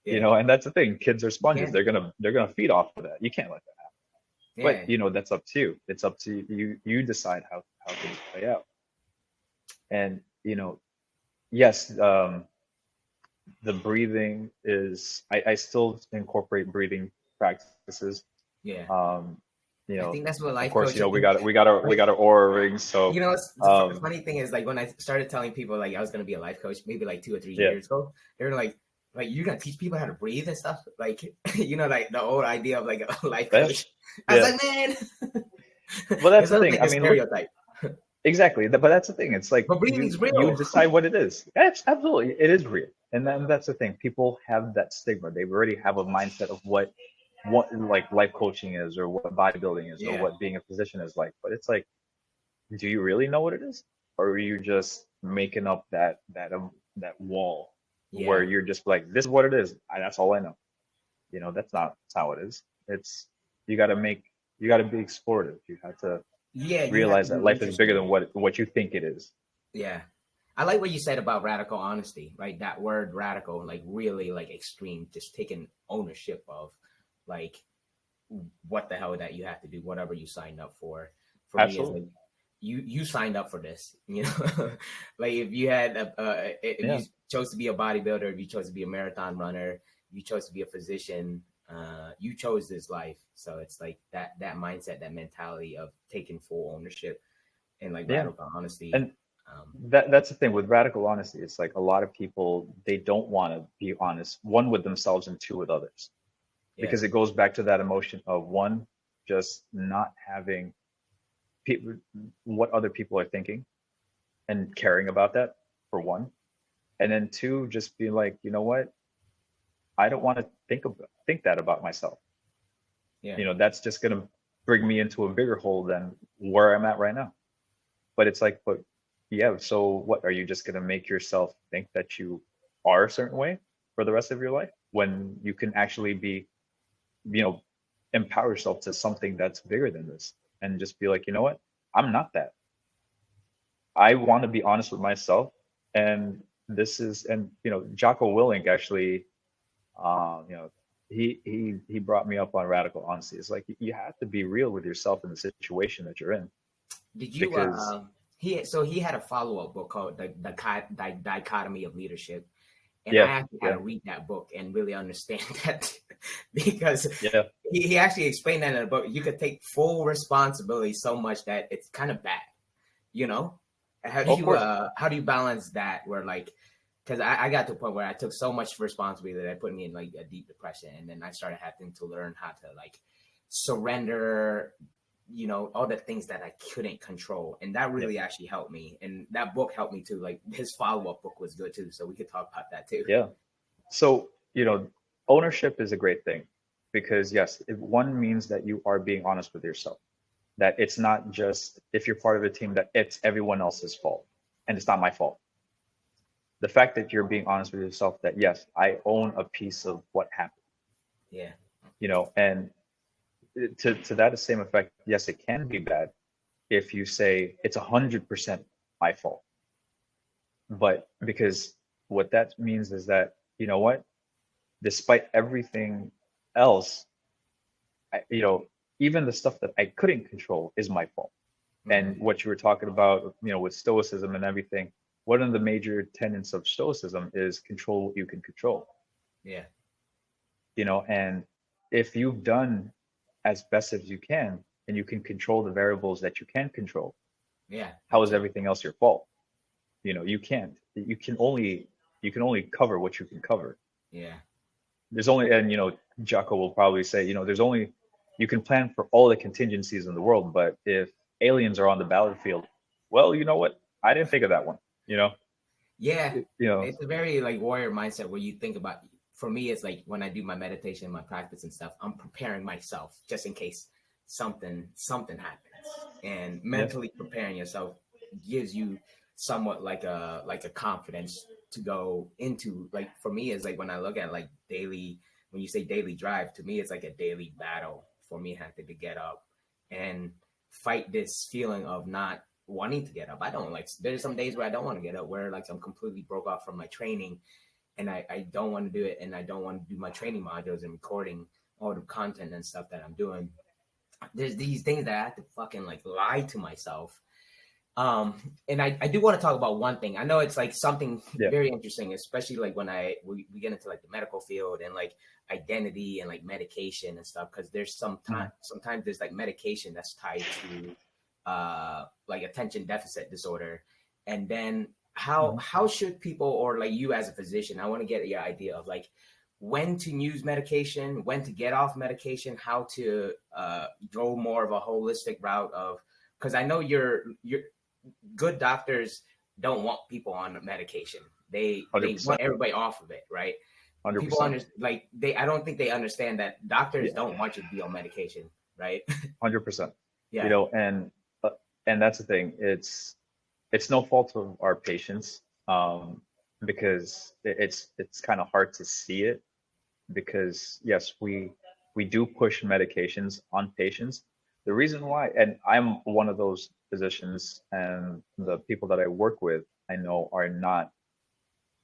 Yeah, And that's the thing. Kids are you sponges. can. They're gonna feed off of that. You can't let that happen. But Yeah, that's up to you. It's up to you. You decide how things play out. And yes, the breathing is. I still incorporate breathing practices. Yeah. Um, you I know, think that's what of life course, coaches. we got our aura rings. So, The um, funny thing is, like, when I started telling people like I was gonna be a life coach, maybe like 2 or 3 yeah, years ago, they were like you're gonna teach people how to breathe and stuff, like like the old idea of like a life that's, coach. I was yeah. like, man, Well, that's it's the almost thing. like I a mean, look, stereotype. exactly. But that's the thing. It's like But breathing's you real. decide what it is. Absolutely, it is real. And then that's the thing. People have that stigma. They already have a mindset of what like life coaching is, or what bodybuilding is, or Yeah, what being a physician is like. But it's like, do you really know what it is, or are you just making up that wall where yeah, you're just like, this is what it is. That's all I know. That's not how it is. It's you got to be explorative. You have to yeah. You have to realize that be life is bigger interested. than what you think it is. Yeah. I like what you said about radical honesty, right? That word radical, like really like extreme, just taking ownership of like what the hell that you have to do, whatever you signed up for. For me, is Absolutely. like you signed up for this, like if you had if you Yeah. chose to be a bodybuilder, if you chose to be a marathon runner, if you chose to be a physician, you chose this life. So it's like that mindset, that mentality of taking full ownership and like Yeah. radical honesty. And Um, that's the thing with radical honesty. It's like a lot of people, they don't want to be honest, one with themselves and two with others, yeah, because it goes back to that emotion of one, just not having people what other people are thinking and caring about that, for one. And then two, just being like, you know what? I don't want to think that about myself. yeah, That's just gonna bring me into a bigger hole than where I'm at right now. But it's like, but yeah, so what, are you just gonna make yourself think that you are a certain way for the rest of your life, when you can actually be, you know, empower yourself to something that's bigger than this, and just be like, you know what? I'm not that. I want to be honest with myself. And Jocko Willink actually, you know, he brought me up on radical honesty. It's like you have to be real with yourself in the situation that you're in, did you because he had a follow-up book called the dichotomy of leadership, and I yeah, actually had yeah, to read that book and really understand that, because yeah, he actually explained that in the book. You could take full responsibility so much that it's kind of bad, you know. of course, How do you balance that, where like, because I got to a point where I took so much responsibility that put me in like a deep depression, and then I started having to learn how to like surrender, all the things that I couldn't control. And that yeah, really actually helped me. And that book helped me too. Like his follow-up book was good too. So we could talk about that too. yeah. So, ownership is a great thing, because yes, one means that you are being honest with yourself, that it's not just, if you're part of a team, that it's everyone else's fault and it's not my fault. The fact that you're being honest with yourself, that yes, I own a piece of what happened, Yeah. and to that same effect, yes, it can be bad if you say it's 100% my fault. But because what that means is that, you know what, despite everything else, even the stuff that I couldn't control is my fault. And Mm-hmm. what you were talking about, with stoicism and everything, one of the major tenets of stoicism is control what you can control. Yeah. And if you've done as best as you can, and you can control the variables that you can control, Yeah. how That's is it. everything else your fault? You can't. You can only cover what you can cover. Yeah. There's only, and Jocko will probably say, there's only, you can plan for all the contingencies in the world, but if aliens are on the battlefield, well, you know what? I didn't think of that one. You know, Yeah. It- you know, It's a very like warrior mindset where you think about, for me, it's like when I do my meditation, my practice and stuff, I'm preparing myself just in case something happens. And yeah, mentally preparing yourself gives you somewhat like a confidence to go into. Like for me, it's like when I look at like daily, when you say daily drive, to me it's like a daily battle for me having to get up and fight this feeling of not wanting to get up. I don't like, there's some days where I don't want to get up, where like I'm completely broke off from my training and I don't want to do it, and I don't want to do my training modules and recording all the content and stuff that I'm doing. There's these things that I have to fucking like lie to myself And I do want to talk about one thing. I know it's like something Yeah. very interesting, especially like when we get into like the medical field and like identity and like medication and stuff. Because there's Mhm. sometimes there's like medication that's tied to like attention deficit disorder, and then Mhm. how should people, or like you as a physician, I want to get your idea of like when to use medication, when to get off medication, how to go more of a holistic route of, because I know you're good doctors don't want people on medication. They want 100%. everybody off of it, right? People 100%. under like they I don't think they understand that doctors Yeah. don't want you to be on medication, right? 100%. You Yeah, know, uh, and that's the thing. It's no fault of our patients, because it's kind of hard to see it, because yes, we do push medications on patients. The reason why, and I'm one of those physicians, and the people that I work with, I know are not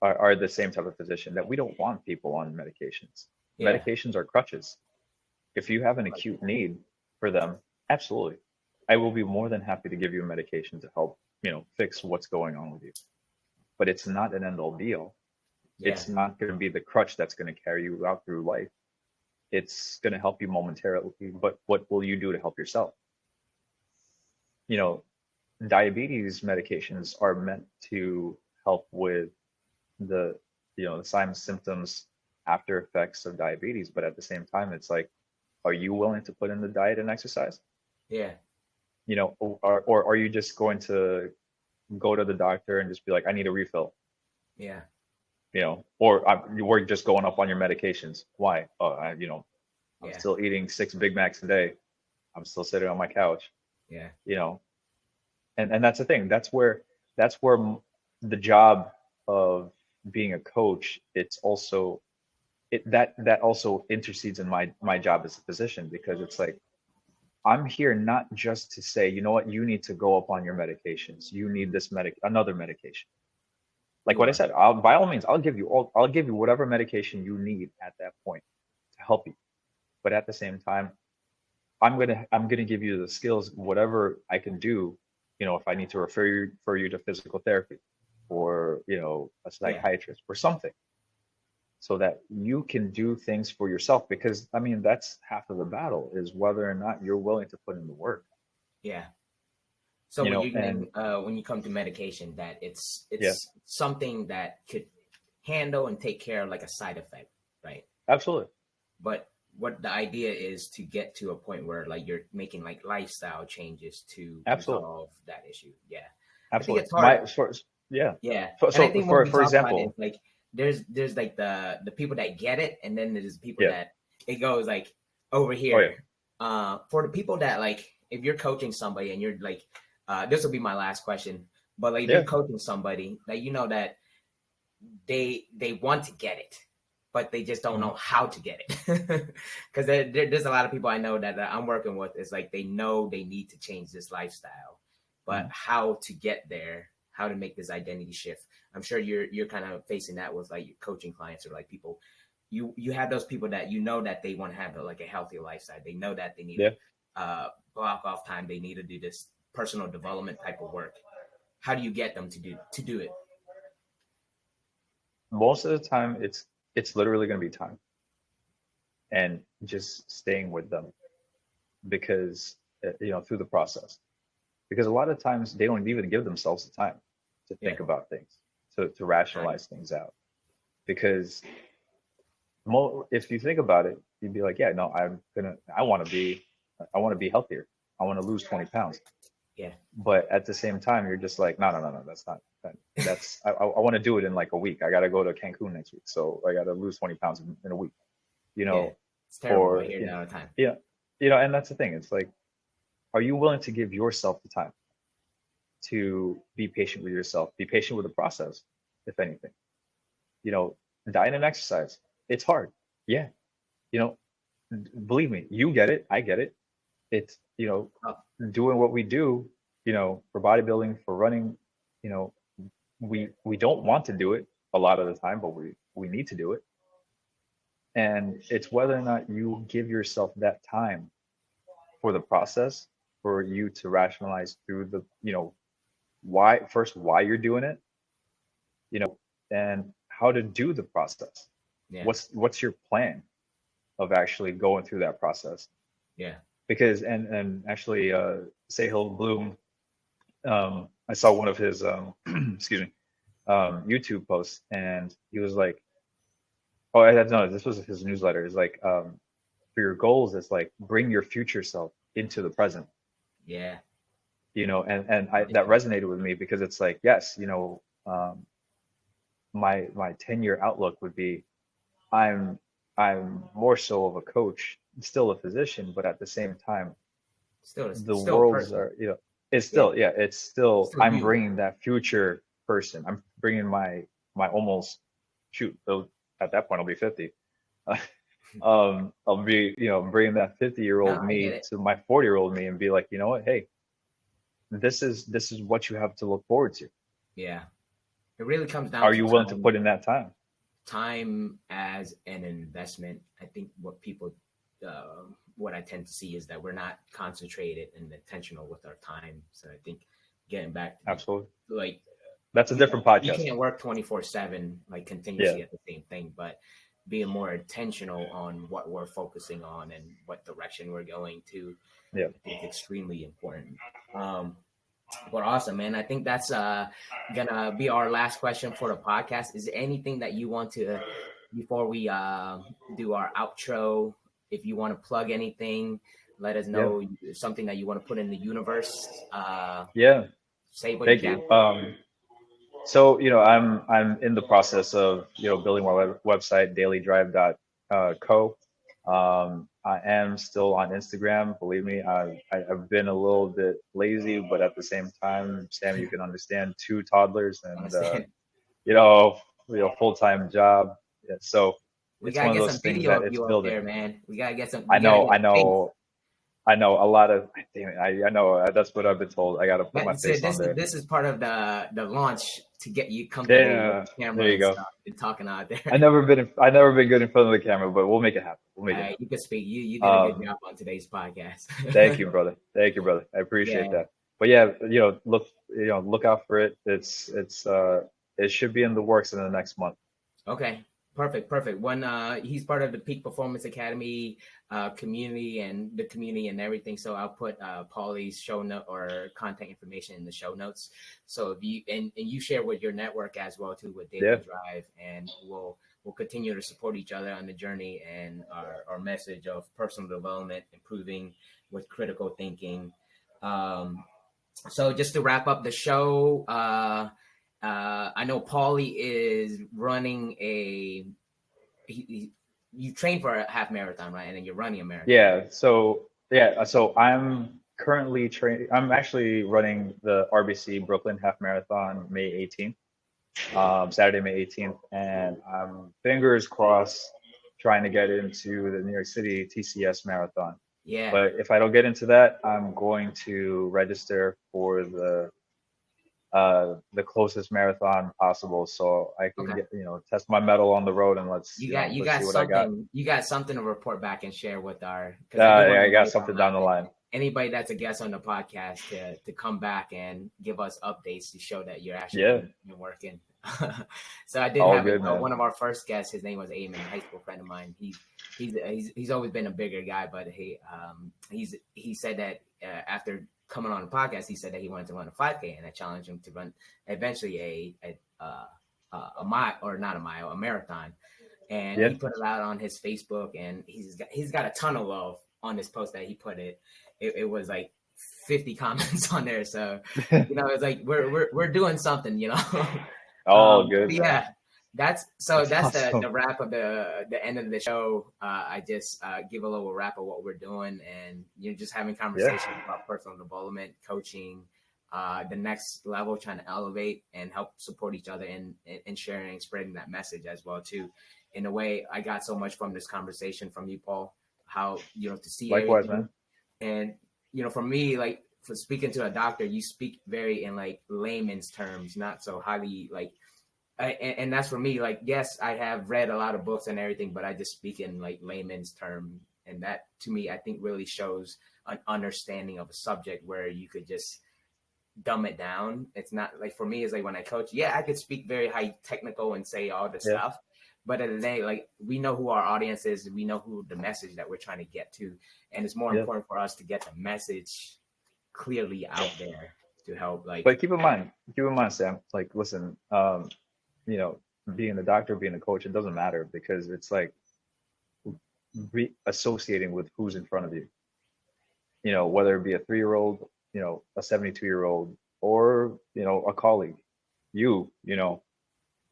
are the same type of physician, that we don't want people on medications. yeah, Medications are crutches. If you have an acute need for them, absolutely. I will be more than happy to give you a medication to help, fix what's going on with you. But it's not an end all be all. yeah, It's not going to be the crutch that's going to carry you out through life. It's going to help you momentarily, but what will you do to help yourself? You know, Diabetes medications are meant to help with the, the signs, symptoms, after effects of diabetes. But at the same time, it's like, are you willing to put in the diet and exercise? yeah, Or are you just going to go to the doctor and just be like, I need a refill? yeah, Or we're just going up on your medications. Why? I'm yeah, still eating 6 Big Macs a day. I'm still sitting on my couch. yeah, You know, and that's the thing. That's where the job of being a coach. It's also that also intercedes in my job as a physician, because it's like, I'm here not just to say, you know what, you need to go up on your medications. You need this another medication. Like you what I are, said, by all means, I'll give you whatever medication you need at that point to help you. But at the same time, I'm gonna give you the skills, whatever I can do. If I need to refer you to physical therapy, or a yeah, psychiatrist or something, so that you can do things for yourself. Because I mean, that's half of the battle, is whether or not you're willing to put in the work. yeah. So when you And mean when you come to medication, that yeah, it's something that could handle and take care of like a side effect, right? absolutely, But what the idea is to get to a point where like you're making like lifestyle changes to absolutely, resolve that issue. Yeah, I think absolutely. it's hard. Yeah. Yeah, So, and I so think when for we for talk about it, example, like there's like the people that get it, and then there's people yeah. that it goes like over Oh yeah. here. For the people that like, if you're coaching somebody and you're like, this will be my last question, but like if you're Yeah. coaching somebody that you know that they want to get it, but they just don't Mhm. know how to get it. Because there's a lot of people I know that I'm working with. It's like they know they need to change this lifestyle, but Mhm. how to get there, how to make this identity shift. I'm sure you're kind of facing that with like your coaching clients, or like people. You have those people that you know that they want to have like a healthy lifestyle. They know that they need Yeah. to block off time. They need to do this personal development type of work. How do you get them to do it? Most of the time, it's literally going to be time, and just staying with them, because through the process, because a lot of times they don't even give themselves the time to Yeah, think about things, to time. rationalize things out. Because if you think about it, you'd be like, yeah, no, I want to be healthier. I want to lose 20 pounds. Yeah, But at the same time, you're just like, no, no, no, no, that's not. I want to do it in like a week. I got to go to Cancun next week, so I got to lose 20 pounds in a week. You yeah. know, It's terrible. I or hear that all the time. yeah, and that's the thing. It's like, are you willing to give yourself the time to be patient with yourself, be patient with the process, if anything? You know, Diet and exercise. It's hard. Yeah. You know, believe me, you get it. I get it. It's, Oh, doing what we do, for bodybuilding, for running, you know, we don't want to do it a lot of the time, but we need to do it. And it's whether or not you give yourself that time for the process, for you to rationalize through the, why you're doing it, and how to do the process. Yeah. What's your plan of actually going through that process? Yeah. Because and actually, Sahil Bloom, I saw one of his excuse me, YouTube posts, and he was like, oh, I no, this was his newsletter. It's like, for your goals, it's like bring your future self into the present, Yeah. and that resonated with me because it's like, yes, my 10-year outlook would be, I'm I'm more so of a coach, still a physician, but at the same time, the Still a worlds person. are, it's Yeah. still, yeah, it's still, Still I'm you. bringing that future person. I'm bringing my almost, shoot, at that point I'll be 50. I'll be, bringing that No, 50-year-old I get me it. to my 40-year-old me and be like, you know what, hey, this is what you have to look forward to. Yeah. It really comes down Are to you willing to time. put in that time? Time as an investment. I think what I tend to see is that we're not concentrated and intentional with our time. So I think getting back to Absolutely. like That's a different you podcast. can't work 24/7 like Yeah, continuously at the same thing, but being more intentional on what we're focusing on and what direction we're going to, yeah, I think extremely important. Um, but awesome, man. I think that's gonna be our last question for the podcast. Is there anything that you want to, before we do our outro, if you want to plug anything, let us yeah, know something that you want to put in the universe. yeah. Say what you Thank can. you. So, I'm in the process of, building my website, dailydrive.co. I am still on Instagram. Believe me, I've been a little bit lazy, but at the same time, Sam, you can understand, two toddlers and, Understand? you know, full-time job. Yeah, so We it's gotta one of get those some things video that of it's you up building. there, man. We gotta get some. I We gotta know, get I a face. know, I know a lot of, damn it, I know that's what I've been told. I got to put my So face on there. this is part of the launch to get you comfortable with Yeah, the camera there you and go. stuff and talking out I there. never been I never been good in front of the camera, but we'll make it happen. We'll make it You could speak. You did a good happen. job on today's podcast. Thank you, brother. Thank you, brother. I appreciate Yeah. that. But yeah, look out for it. It should be in the works in the next month. Okay. Perfect. When he's part of the Peak Performance Academy community and the community and everything. So I'll put Paulie's show note or contact information in the show notes. So if you and you share with your network as well too with Daily Yeah, Drive, and we'll continue to support each other on the journey and our message of personal development, improving with critical thinking. Um, so just to wrap up the show, I know Paulie is running you train for a half marathon, right? And then you're running a marathon. yeah. So I'm currently training. I'm actually running the RBC Brooklyn Half Marathon May 18th, Saturday, May 18th, and I'm fingers crossed trying to get into the New York City TCS Marathon. Yeah. But if I don't get into that, I'm going to register for the closest marathon possible, so I can Okay. get, test my metal on the road, and let's You let's see got what I got. something to report back and share with our, because I do want Yeah, to I got invite something on down the line. anybody that's a guest on the podcast to come back and give us updates to show that you're actually Yeah, been working. So I did all have good, man. one of our first guests. His name was Eamon, a high school friend of mine. He's always been a bigger guy, but he said that after coming on the podcast, he said that he wanted to run a 5K, and I challenged him to run eventually a mile, or not a mile, a marathon. And Yeah, he put it out on his Facebook, and he's got a ton of love on this post that he put it was like 50 comments on there. So, it's like we're doing something, all good, man. Yeah, that's That's the awesome. wrap of the end of the show. I just give a little wrap of what we're doing, and just having Yeah, conversations about personal development, coaching, the next level, trying to elevate and help support each other in sharing and spreading that message as well too. In a way, I got so much from this conversation from you, Paul, how to see likewise, everything. man. And for me, like, for speaking to a doctor, you speak very in like layman's terms, not so highly like and that's for me. Like, yes, I have read a lot of books and everything, but I just speak in like layman's term, and that to me, I think, really shows an understanding of a subject where you could just dumb it down. It's not like, for me, it's like when I coach, yeah, I could speak very high technical and say all the Yeah. stuff, but at the day, like, we know who our audience is, we know who the message that we're trying to get to, and it's more Yeah. important for us to get the message clearly out there to help, like, But keep in mind, Sam, like, listen, you know, being a doctor, being a coach, it doesn't matter because it's like associating with who's in front of you. You know, whether it be a 3-year-old, you know, a 72-year-old, or, you know, a colleague, you know,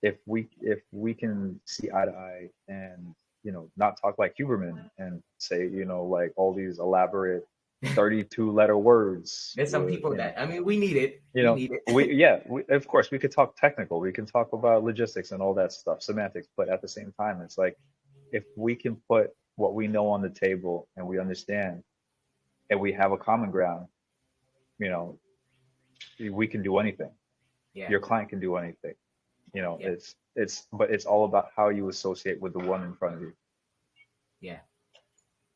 if we can see eye to eye and, you know, not talk like Huberman and say, you know, like all these elaborate 32 letter words there's some with, people that, I mean, we need it. you We know, need it. of course we could talk technical, we can talk about logistics and all that stuff, semantics, but at the same time, it's like if we can put what we know on the table and we understand and we have a common ground, you know, we can do anything. Yeah. Your client can do anything. You know, Yeah. but it's all about how you associate with the one in front of you. Yeah.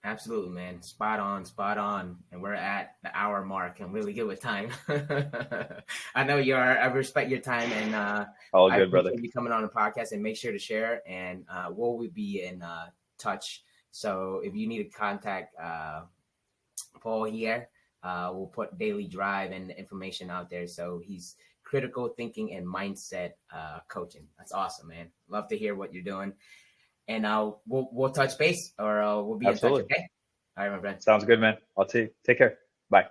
Absolutely, man. Spot on, spot on. And we're at the hour mark. I'm really good with time. I know I respect your time, and All I good, brother. appreciate you coming on the podcast, and make sure to share, and we'll be in touch. So if you need to contact Paul here, we'll put daily drive and information out there. So he's critical thinking and mindset coaching. That's awesome, man. Love to hear what you're doing. And we'll touch base, or we'll be in touch. Absolutely. Okay. All right, my friend. Sounds good, man. I'll take care. Bye.